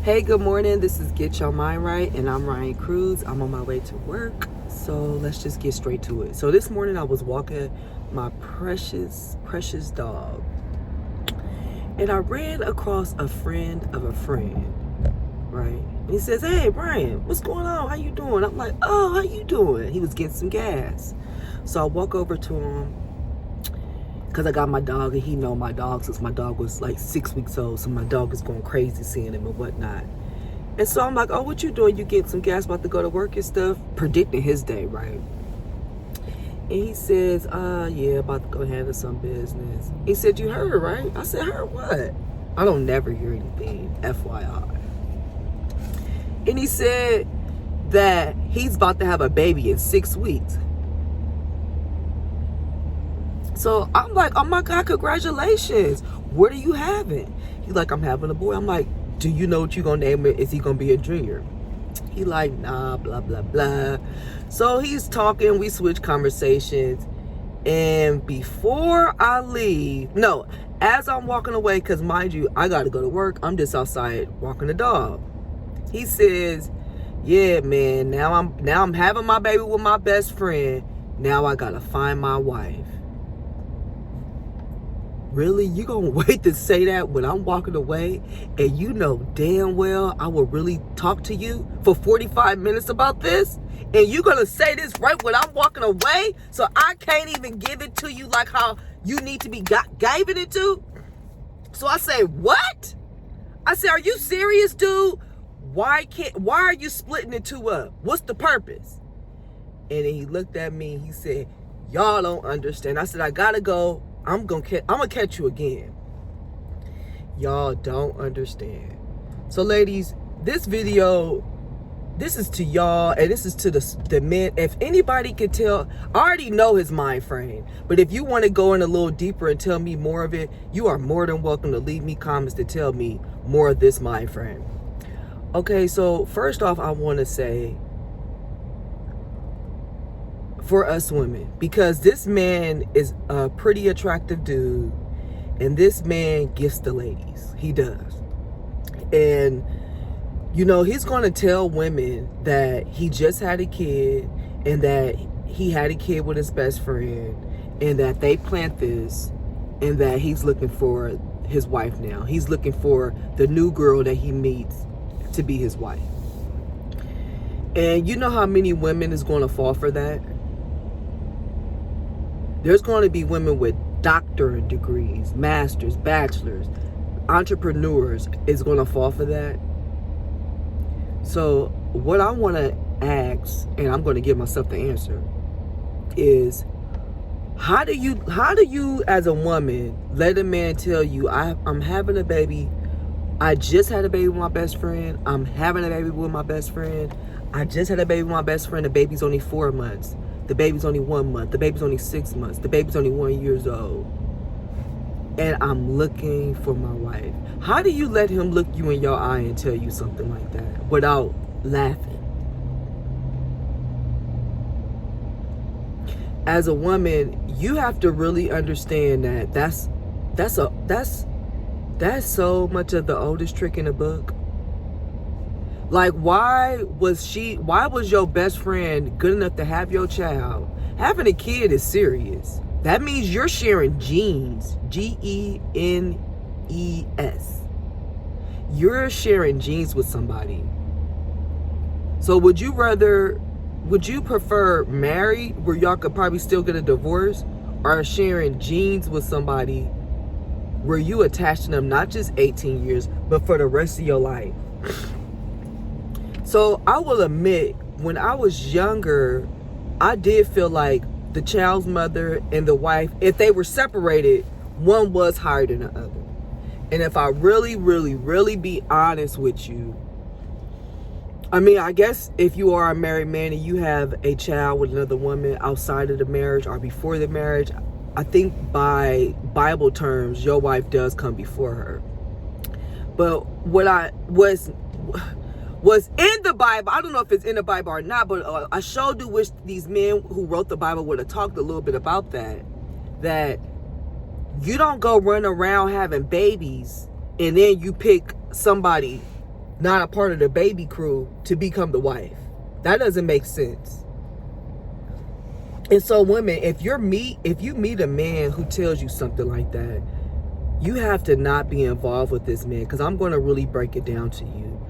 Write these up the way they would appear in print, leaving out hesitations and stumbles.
Hey, good morning. This is Get Your Mind Right, and I'm Ryan Cruz. I'm on my way to work, so let's just get straight to it. So this morning I was walking my precious dog, and I ran across a friend of a friend, right? And he says, "Hey, Brian, what's going on? How you doing?" I'm like, "Oh, how you doing?" He was getting some gas. So I walk over to him, because I got my dog, and he know my dog since my dog was like 6 weeks old. So my dog is going crazy seeing him and whatnot. And so I'm like, "Oh, what you doing? You getting some gas, about to go to work and stuff?" Predicting his day, right? And he says, yeah, about to go handle some business. He said, "You heard, right?" I said, "Heard what?" I don't never hear anything, FYI. And he said that he's about to have a baby in 6 weeks. So I'm like, "Oh my God, congratulations. What are you having?" He's like, "I'm having a boy." I'm like, "Do you know what you're going to name it? Is he going to be a junior?" He like, "Nah, blah, blah, blah." So he's talking, we switch conversations. And before I leave, no, as I'm walking away, because mind you, I got to go to work. I'm just outside walking the dog. He says, "Yeah, man, now I'm having my baby with my best friend. Now I got to find my wife." Really? You gonna wait to say that when I'm walking away, and you know damn well I will really talk to you for 45 minutes about this? And you gonna say this right when I'm walking away, so I can't even give it to you like how you need to be giving it to? So I say, "What?" I say, "Are you serious, dude? Why are you splitting the two up? What's the purpose?" And then he looked at me, he said, "Y'all don't understand." I said, "I gotta go. I'm gonna catch you again." Y'all don't understand. So ladies, this video, this is to y'all, and this is to the men. If anybody could tell, I already know his mind frame, but if you want to go in a little deeper and tell me more of it, you are more than welcome to leave me comments to tell me more of this mind frame. Okay, so first off, I want to say, for us women, because this man is a pretty attractive dude, and this man gets the ladies. He does. And you know, he's going to tell women that he just had a kid, and that he had a kid with his best friend, and that they planned this, and that he's looking for his wife now. He's looking for the new girl that he meets to be his wife. And you know how many women is going to fall for that? There's going to be women with doctorate degrees, masters, bachelors, entrepreneurs is going to fall for that. So what I want to ask, and I'm going to give myself the answer, is how do you as a woman let a man tell you, I'm having a baby, I just had a baby with my best friend, I'm having a baby with my best friend, I just had a baby with my best friend, the baby's only 4 months, the baby's only 1 month, the baby's only 6 months, the baby's only 1 year old, and I'm looking for my wife? How do you let him look you in your eye and tell you something like that without laughing? As a woman, you have to really understand that that's so much of the oldest trick in the book. Like, why was your best friend good enough to have your child? Having a kid is serious. That means you're sharing genes, Genes. You're sharing genes with somebody. So would you prefer married, where y'all could probably still get a divorce, or sharing genes with somebody where you attached to them not just 18 years, but for the rest of your life? So I will admit, when I was younger, I did feel like the child's mother and the wife, if they were separated, one was higher than the other. And if I really, really, really be honest with you, I mean, I guess if you are a married man and you have a child with another woman outside of the marriage or before the marriage, I think by Bible terms, your wife does come before her. But what I was in the Bible, I don't know if it's in the Bible or not, but I sure do wish these men who wrote the Bible would have talked a little bit about that you don't go run around having babies and then you pick somebody not a part of the baby crew, to become the wife. That doesn't make sense. And so women, if you meet a man who tells you something like that, you have to not be involved with this man, because I'm going to really break it down to you.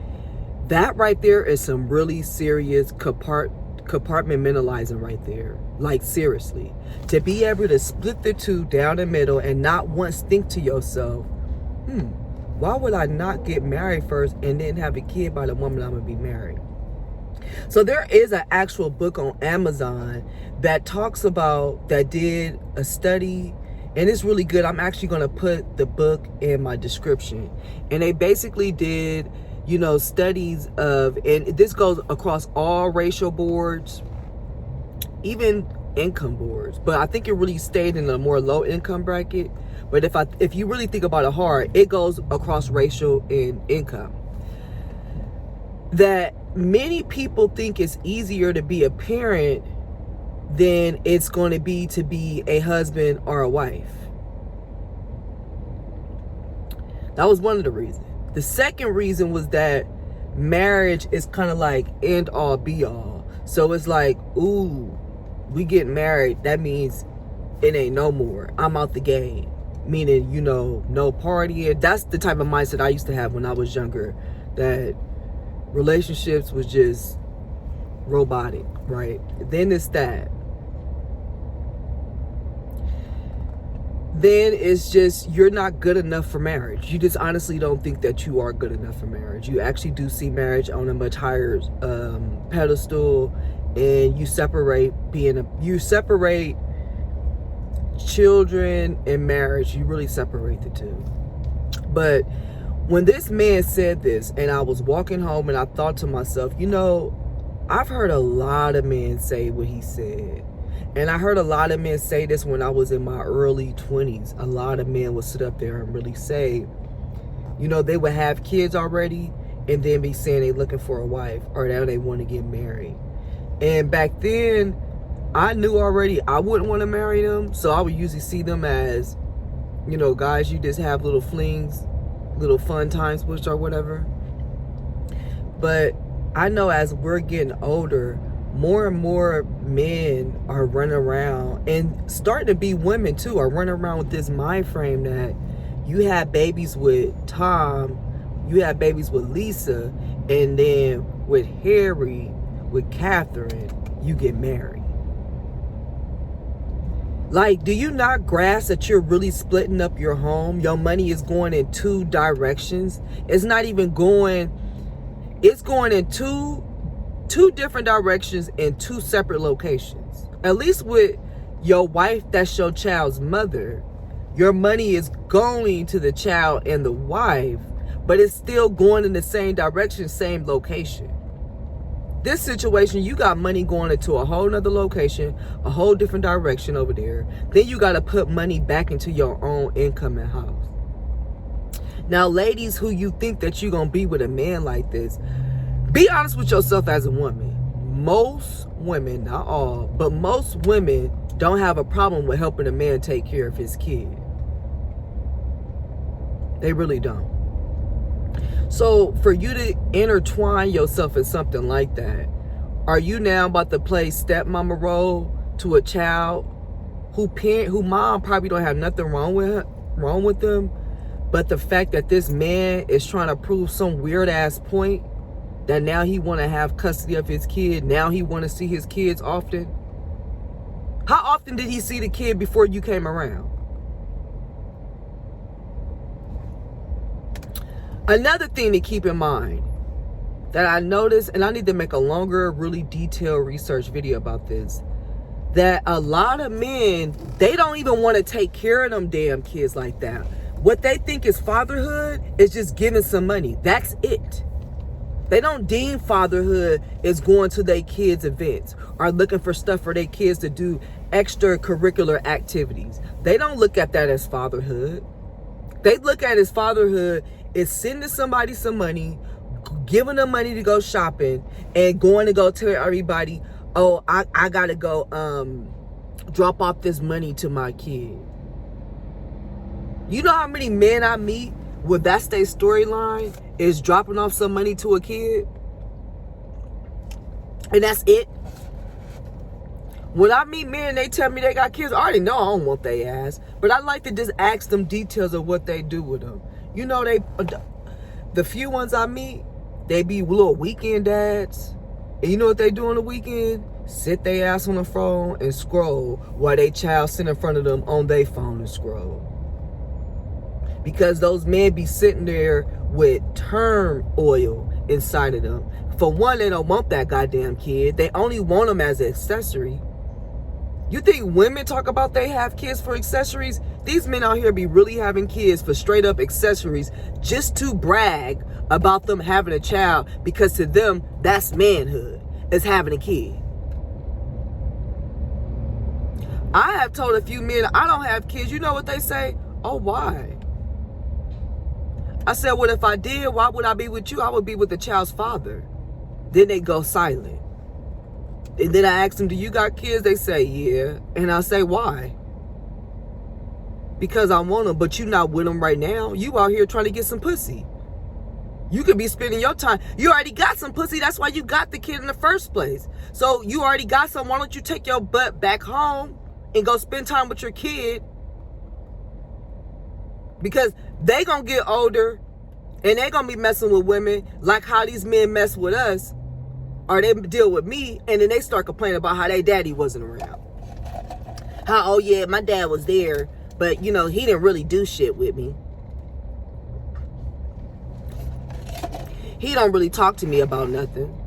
That right there is some really serious compartmentalizing right there. Like, seriously. To be able to split the two down the middle and not once think to yourself, why would I not get married first and then have a kid by the woman I'm going to be married? So there is an actual book on Amazon that did a study, and it's really good. I'm actually going to put the book in my description. And they basically did, studies of, and this goes across all racial boards, even income boards. But I think it really stayed in a more low income bracket. But if you really think about it hard, it goes across racial and income. That many people think it's easier to be a parent than it's going to be a husband or a wife. That was one of the reasons. The second reason was that marriage is kind of like end all be all. So it's like, ooh, we get married, that means it ain't no more. I'm out the game. Meaning, no partying. That's the type of mindset I used to have when I was younger. That relationships was just robotic, right? Then it's that. Then it's just, you're not good enough for marriage. You just honestly don't think that you are good enough for marriage. You actually do see marriage on a much higher pedestal, and you separate children and marriage. You really separate the two. But when this man said this, and I was walking home, and I thought to myself, I've heard a lot of men say what he said. And I heard a lot of men say this when I was in my early 20s. A lot of men would sit up there and really say, they would have kids already and then be saying they looking for a wife, or now they want to get married. And back then, I knew already I wouldn't want to marry them. So I would usually see them as, guys you just have little flings, little fun times with, or whatever. But I know as we're getting older, more and more men are running around, and starting to be women too, are running around with this mind frame that you have babies with Tom, you have babies with Lisa, and then with Harry, with Catherine, you get married. Like, do you not grasp that you're really splitting up your home? Your money is going in two directions. It's not even going, it's going in two different directions in two separate locations. At least with your wife, that's your child's mother, your money is going to the child and the wife, but it's still going in the same direction, same location. This situation, you got money going into a whole nother location, a whole different direction over there. Then you got to put money back into your own income and house. Now, ladies who you think that you're going to be with a man like this, be honest with yourself as a woman. Most women, not all, but most women don't have a problem with helping a man take care of his kid. They really don't. So for you to intertwine yourself in something like that, are you now about to play stepmama role to a child who mom probably don't have nothing wrong with them, but the fact that this man is trying to prove some weird ass point that now he want to have custody of his kid, now he want to see his kids often? How often did he see the kid before you came around? Another thing to keep in mind that I noticed, and I need to make a longer, really detailed research video about this, that a lot of men, they don't even want to take care of them damn kids like that. What they think is fatherhood is just giving some money. That's it. They don't deem fatherhood as going to their kids' events or looking for stuff for their kids to do extracurricular activities. They don't look at that as fatherhood. They look at it as fatherhood is sending somebody some money, giving them money to go shopping, and going to go tell everybody, oh, I gotta go drop off this money to my kid. You know how many men I meet where that's their storyline? is dropping off some money to a kid, and that's it. When I meet men, they tell me they got kids, I already know I don't want their ass, but I like to just ask them details of what they do with them. You know, the few ones I meet, they be little weekend dads, and you know what they do on the weekend? Sit their ass on the phone and scroll while their child sit in front of them on their phone and scroll. Because those men be sitting there with turmoil inside of them. For one, they don't want that goddamn kid. They only want them as an accessory. You think women talk about they have kids for accessories? These men out here be really having kids for straight up accessories just to brag about them having a child, because to them, that's manhood, is having a kid. I have told a few men I don't have kids. You know what they say? Oh, why? I said, well, if I did, why would I be with you? I would be with the child's father. Then they go silent. And then I ask them, do you got kids? They say, yeah. And I say, why? Because I want them, but you not with them right now. You out here trying to get some pussy. You could be spending your time. You already got some pussy. That's why you got the kid in the first place. So you already got some. Why don't you take your butt back home and go spend time with your kid? Because they gonna get older and they gonna be messing with women like how these men mess with us, or they deal with me, and then they start complaining about how their daddy wasn't around. How, oh yeah, my dad was there, but you know, he didn't really do shit with me. He don't really talk to me about nothing.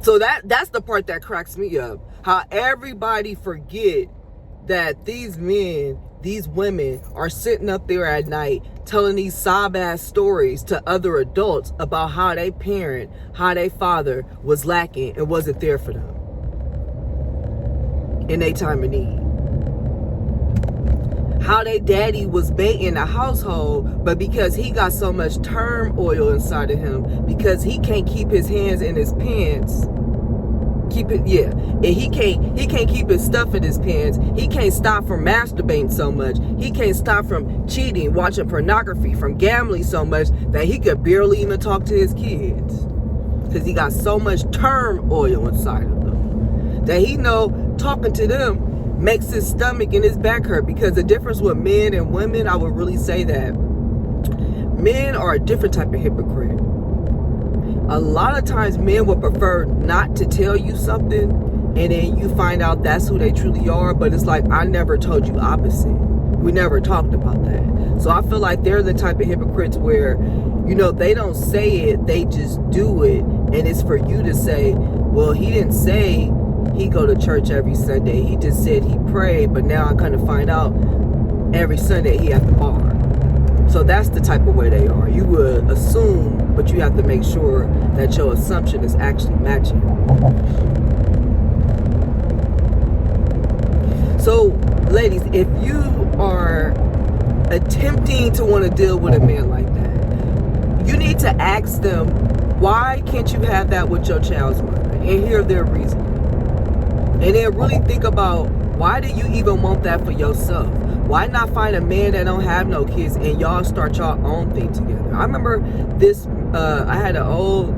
So that's the part that cracks me up. How everybody forget that these men, these women are sitting up there at night telling these sob-ass stories to other adults about how they parent, how they father was lacking and wasn't there for them in their time of need. How they daddy was baiting the household, but because he got so much turmoil inside of him, because he can't keep his hands in his pants, and he can't keep his stuff in his pants. He can't stop from masturbating so much. He can't stop from cheating, watching pornography, from gambling so much that he could barely even talk to his kids, because he got so much turmoil inside of them that he know talking to them makes his stomach and his back hurt. Because the difference with men and women, I would really say that men are a different type of hypocrite. A lot of times men would prefer not to tell you something, and then you find out that's who they truly are, but it's like, I never told you opposite. We never talked about that. So I feel like they're the type of hypocrites where, you know, they don't say it, they just do it, and it's for you to say, well, he didn't say he go to church every Sunday. He just said he prayed, but now I kind of find out every Sunday he at the bar. So that's the type of way they are. You would assume, but you have to make sure that your assumption is actually matching. So, ladies, if you are attempting to want to deal with a man like that, you need to ask them, why can't you have that with your child's mother? And hear their reasoning. And then really think about, why do you even want that for yourself? Why not find a man that don't have no kids and y'all start y'all own thing together? I remember this, I had an old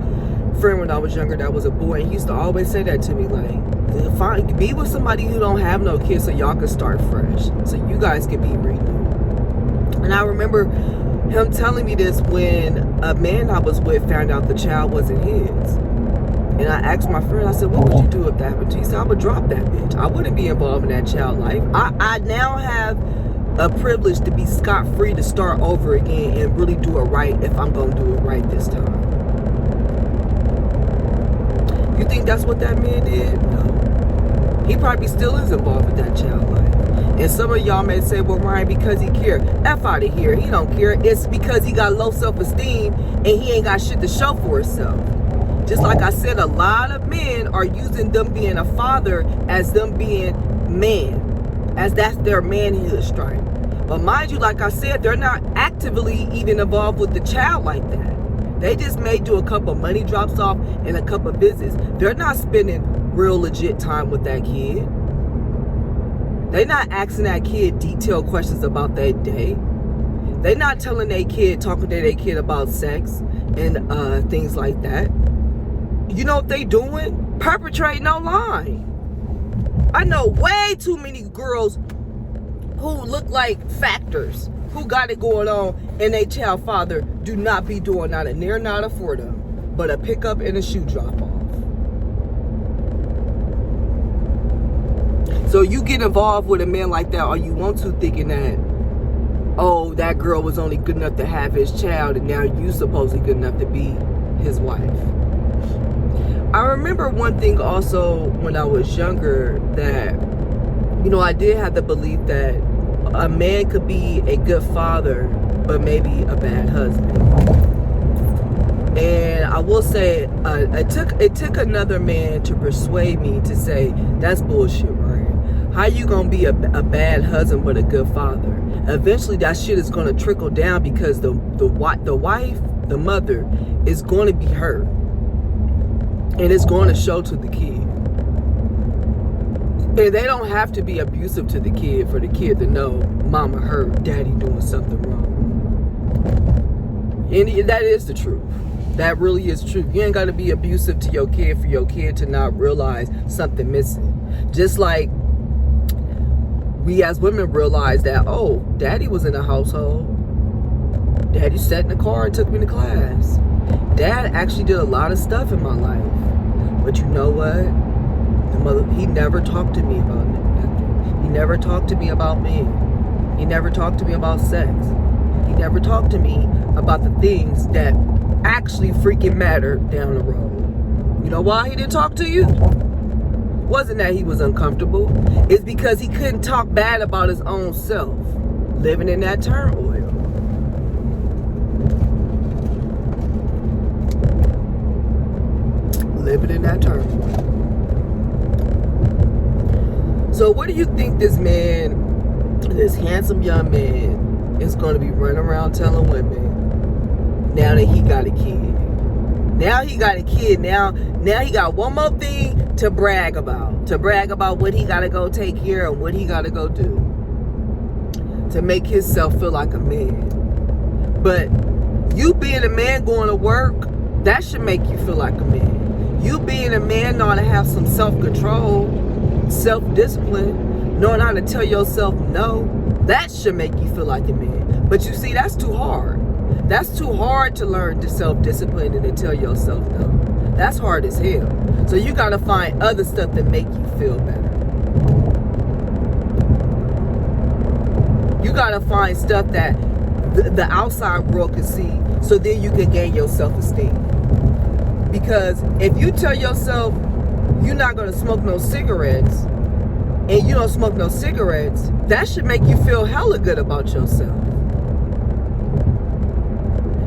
friend when I was younger that was a boy, and he used to always say that to me, like, be with somebody who don't have no kids so y'all can start fresh, so you guys can be renewed. And I remember him telling me this when a man I was with found out the child wasn't his. And I asked my friend, I said, what would you do if that happened to you? He said, I would drop that bitch. I wouldn't be involved in that child life. I now have a privilege to be scot-free to start over again and really do it right if I'm going to do it right this time. You think that's what that man did? No. He probably still is involved with that child life. And some of y'all may say, well, Ryan, because he care. F out of here. He don't care. It's because he got low self-esteem and he ain't got shit to show for himself. Just like I said, a lot of men are using them being a father as them being man, as that's their manhood stripe. But mind you, like I said, they're not actively even involved with the child like that. They just may do a couple money drops off and a couple visits. They're not spending real legit time with that kid. They're not asking that kid detailed questions about their day. They not telling their kid, talking to their kid about sex and things like that. You know what they doing? Perpetrating online. I know way too many girls who look like factors, who got it going on, and they tell father, do not be doing not a near, not a for them, but a pickup and a shoe drop off. So you get involved with a man like that, or you want to, thinking that, oh, that girl was only good enough to have his child, and now you supposedly good enough to be his wife. I remember one thing also when I was younger, that, you know, I did have the belief that a man could be a good father, but maybe a bad husband. And I will say, it took another man to persuade me to say, that's bullshit, right? How you gonna be a bad husband but a good father? Eventually that shit is gonna trickle down, because the wife, the mother, is gonna be hurt. And it's gonna show to the kid. And they don't have to be abusive to the kid for the kid to know mama hurt, daddy doing something wrong. And that is the truth. That really is true. You ain't got to be abusive to your kid for your kid to not realize something missing. Just like we as women realize that, oh, daddy was in the household. Daddy sat in the car and took me to class. Dad actually did a lot of stuff in my life. But you know what? He never talked to me about nothing. He never talked to me about men. He never talked to me about sex. He never talked to me about the things that actually freaking matter down the road. You know why he didn't talk to you? Wasn't that he was uncomfortable. It's because he couldn't talk bad about his own self, living in that turmoil. Living in that turmoil. So what do you think this man, this handsome young man, is going to be running around telling women now that he got a kid? Now he got a kid. Now he got one more thing to brag about. To brag about what he got to go take care of, what he got to go do. To make himself feel like a man. But you being a man going to work, that should make you feel like a man. You being a man ought to have some self-control, self-discipline, knowing how to tell yourself no. That should make you feel like a man. But you see, that's too hard. That's too hard to learn to self-discipline and to tell yourself no. That's hard as hell. So you got to find other stuff that make you feel better. You got to find stuff that the outside world can see, so then you can gain your self-esteem. Because if you tell yourself you're not going to smoke no cigarettes, and you don't smoke no cigarettes, that should make you feel hella good about yourself.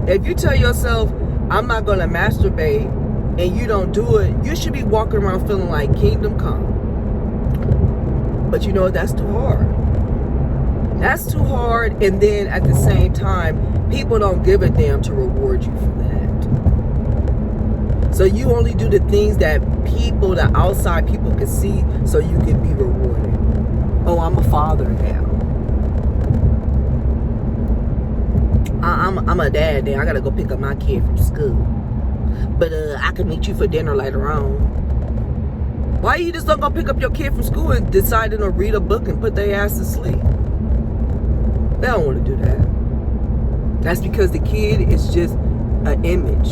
If you tell yourself, I'm not going to masturbate, and you don't do it, you should be walking around feeling like kingdom come. But you know, that's too hard. That's too hard, and then at the same time, people don't give a damn to reward you for that. So you only do the things that people, the outside people can see, so you can be rewarded. Oh, I'm a father now. I'm a dad now. I gotta go pick up my kid from school. But I can meet you for dinner later on. Why you just don't go pick up your kid from school and decide to read a book and put their ass to sleep? They don't want to do that. That's because the kid is just an image.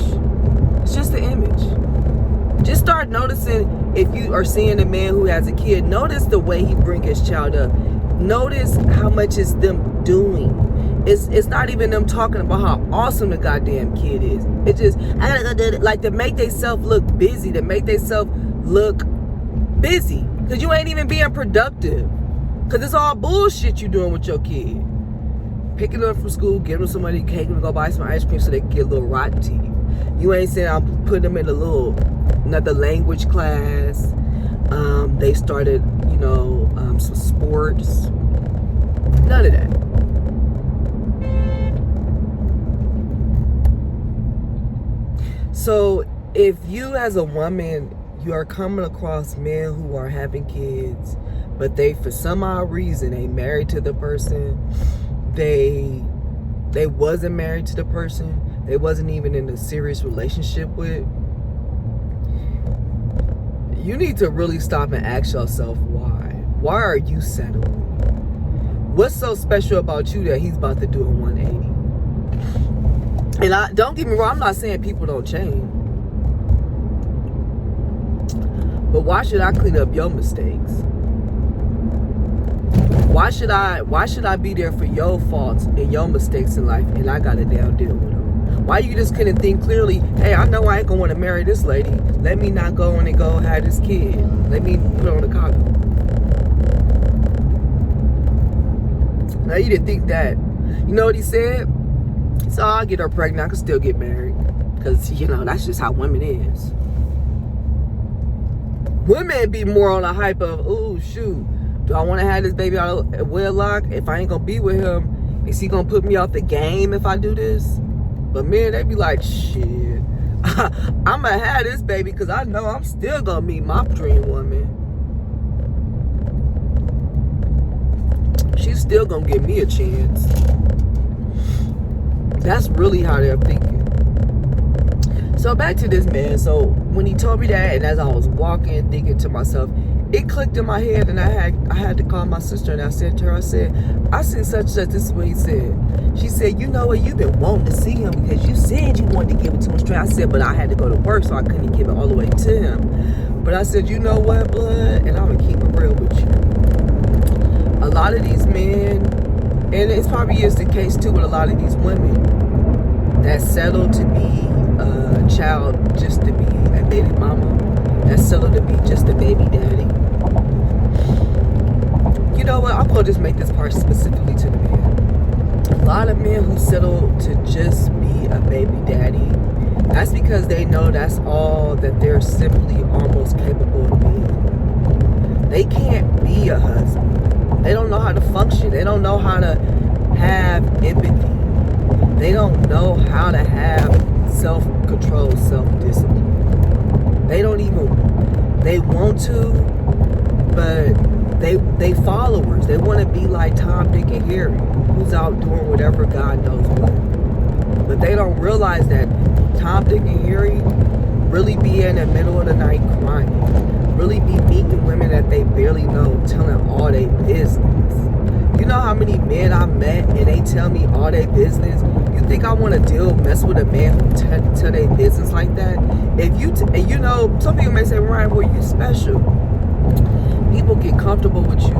It's just an image. Just start noticing, if you are seeing a man who has a kid, notice the way he bring his child up. Notice how much it's them doing. It's not even them talking about how awesome the goddamn kid is. It's just, I gotta go do it. Like, to make themselves look busy, to make themselves look busy. Because you ain't even being productive. Because it's all bullshit you doing with your kid. Picking them up from school, giving them some money, taking them to go buy some ice cream so they can get a little rotten teeth. You ain't saying I'm putting them in another language class. They started, some sports. None of that. So if you as a woman, you are coming across men who are having kids, but they, for some odd reason, ain't married to the person, they they wasn't married to the person, they wasn't even in a serious relationship with, you need to really stop and ask yourself why. Why are you settling? What's so special about you that he's about to do a 180? And don't get me wrong, I'm not saying people don't change. But why should I clean up your mistakes? Why should I be there for your faults and your mistakes in life, and I gotta damn deal with them? Why you just couldn't think clearly, hey, I know I ain't gonna want to marry this lady. Let me not go in and go have this kid. Let me put on a condom. Now you didn't think that. You know what he said? He said, I'll get her pregnant, I can still get married. Because, you know, that's just how women is. Women be more on the hype of, oh, shoot, do I want to have this baby out of wedlock? If I ain't going to be with him, is he going to put me off the game if I do this? But men, they be like, shit, I'm going to have this baby because I know I'm still going to meet my dream woman. She's still going to give me a chance. That's really how they're thinking. So back to this man. So when he told me that, and as I was walking, thinking to myself, it clicked in my head, and I had to call my sister, and I said to her, I said such and such. This is what he said. She said, you know what, you've been wanting to see him because you said you wanted to give it to him straight. I said, but I had to go to work, so I couldn't give it all the way to him. But I said, you know what, blood, and I'm gonna keep it real with you. A lot of these men, and it's probably is the case too with a lot of these women that settle to be a child, just to be a baby mama, that settle to be just a baby daddy. You know what, I'm gonna just make this part specifically to the men. A lot of men who settle to just be a baby daddy, that's because they know that's all that they're simply almost capable of being. They can't be a husband. They don't know how to function. They don't know how to have empathy. They don't know how to have self-control, self-discipline. They don't even, they want to, but they followers. They want to be like Tom, Dick, and Harry, who's out doing whatever God knows what. But they don't realize that Tom, Dick, and Harry really be in the middle of the night crying. Really be meeting women that they barely know, telling all their business. You know how many men I met and they tell me all their business? You think I want to mess with a man who tell their business like that? If you, and you know, some people may say, Ryan, well, you special. People get comfortable with you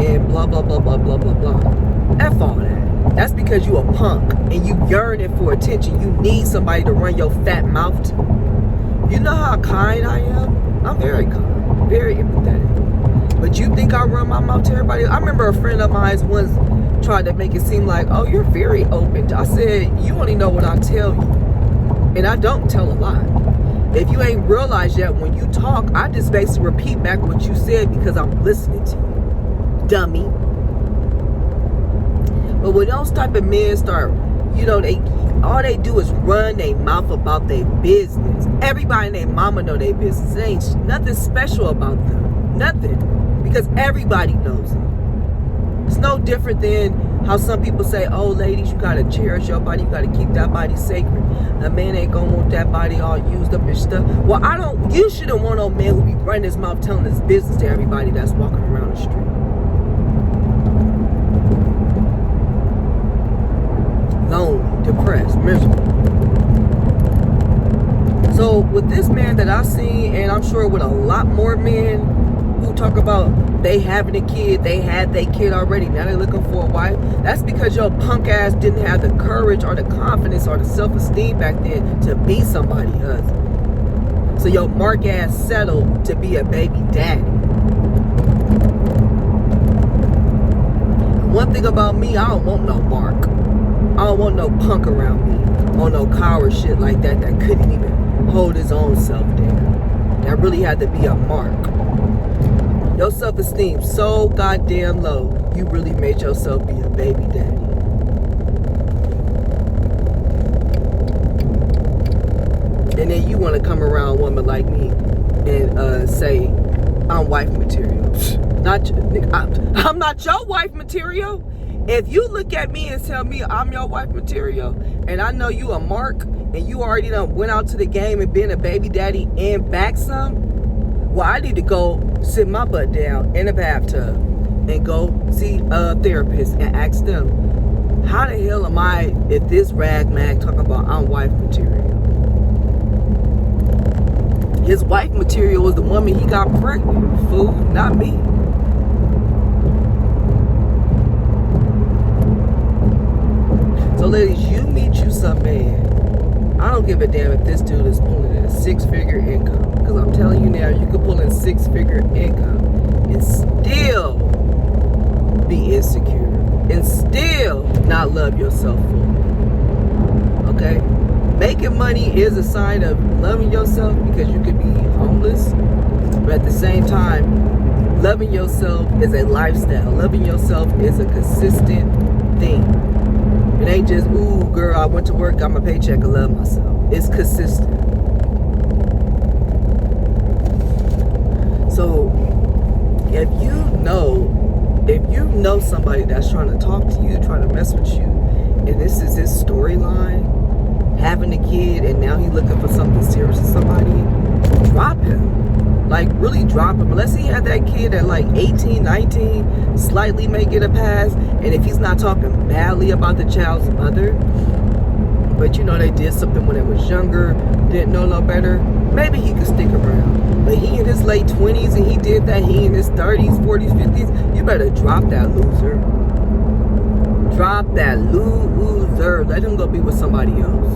and blah, blah, blah, blah, blah, blah, blah. F all that. That's because you a punk and you yearning for attention. You need somebody to run your fat mouth to. You know how kind I am? I'm very kind, very empathetic. But you think I run my mouth to everybody? I remember a friend of mine once tried to make it seem like, oh, you're very open. I said, you only know what I tell you. And I don't tell a lot. If you ain't realized yet, when you talk, I just basically repeat back what you said because I'm listening to you, dummy. But when those type of men start, you know, all they do is run their mouth about their business. Everybody and their mama know their business. There ain't nothing special about them. Nothing. Because everybody knows it. It's no different than how some people say, oh, ladies, you got to cherish your body. You got to keep that body sacred. A man ain't going to want that body all used up and stuff. Well, you shouldn't want no man who be running his mouth telling his business to everybody that's walking around the street. Lonely, depressed, miserable. So with this man that I've seen, and I'm sure with a lot more men who talk about they having a kid, they had their kid already, now they're looking for a wife. That's because your punk ass didn't have the courage or the confidence or the self-esteem back then to be somebody's husband. So your mark ass settled to be a baby daddy. One thing about me, I don't want no mark. I don't want no punk around me or no coward shit like that couldn't even hold his own self there. That really had to be a mark. Your self-esteem so goddamn low, you really made yourself be a baby daddy. And then you want to come around a woman like me and say, I'm wife material. I'm not your wife material. If you look at me and tell me I'm your wife material, and I know you a mark, and you already done went out to the game and been a baby daddy and back some, well, I need to go sit my butt down in a bathtub and go see a therapist and ask them, how the hell am I, if this rag mag talking about I'm wife material? His wife material was the woman he got pregnant, fool, not me. So ladies, you meet you some man. I don't give a damn if this dude is pulling in a 6-figure income. Because I'm telling you now, you can pull in 6-figure income and still be insecure. And still not love yourself fully. Okay? Making money is a sign of loving yourself, because you could be homeless. But at the same time, loving yourself is a lifestyle. Loving yourself is a consistent thing. It ain't just, ooh, girl, I went to work, got my paycheck, I love myself. It's consistent. So, if you know somebody that's trying to talk to you, trying to mess with you, and this is his storyline, having a kid, and now he's looking for something serious with somebody, drop him. Like, really drop him. Unless he had that kid at like 18, 19, slightly may get a pass. And if he's not talking badly about the child's mother, but you know they did something when they was younger, didn't know no better, maybe he could stick around. But he in his late 20s and he did that, he in his 30s, 40s, 50s, you better drop that loser. Drop that loser. Let him go be with somebody else.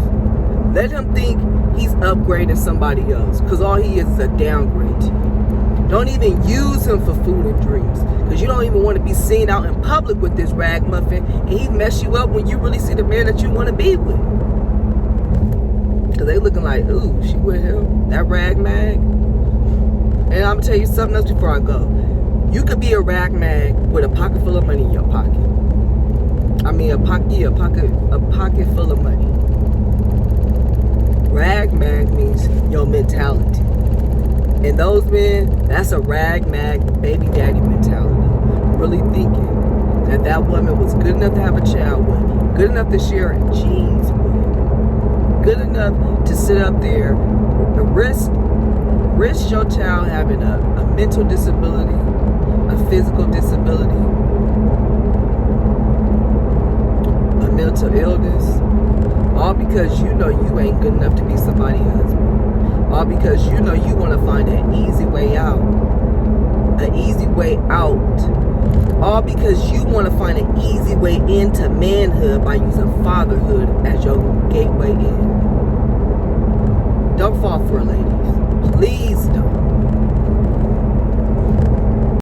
Let him think he's upgrading somebody else, because all he is a downgrade to you. Don't even use him for food and drinks, because you don't even want to be seen out in public with this ragamuffin, and he mess you up when you really see the man that you want to be with. Because they looking like, ooh, she with him, that rag mag. And I'm going to tell you something else before I go. You could be a rag mag with a pocket full of money in your pocket. I mean, a pocket full of money. Rag mag means your mentality. And those men, that's a rag mag baby daddy mentality. Really thinking that that woman was good enough to have a child with, good enough to share genes with, good enough to sit up there and risk your child having a mental disability, a physical disability, a mental illness. All because you know you ain't good enough to be somebody's husband. All because you know you want to find an easy way out. An easy way out. All because you want to find an easy way into manhood by using fatherhood as your gateway in. Don't fall for it, ladies. Please don't.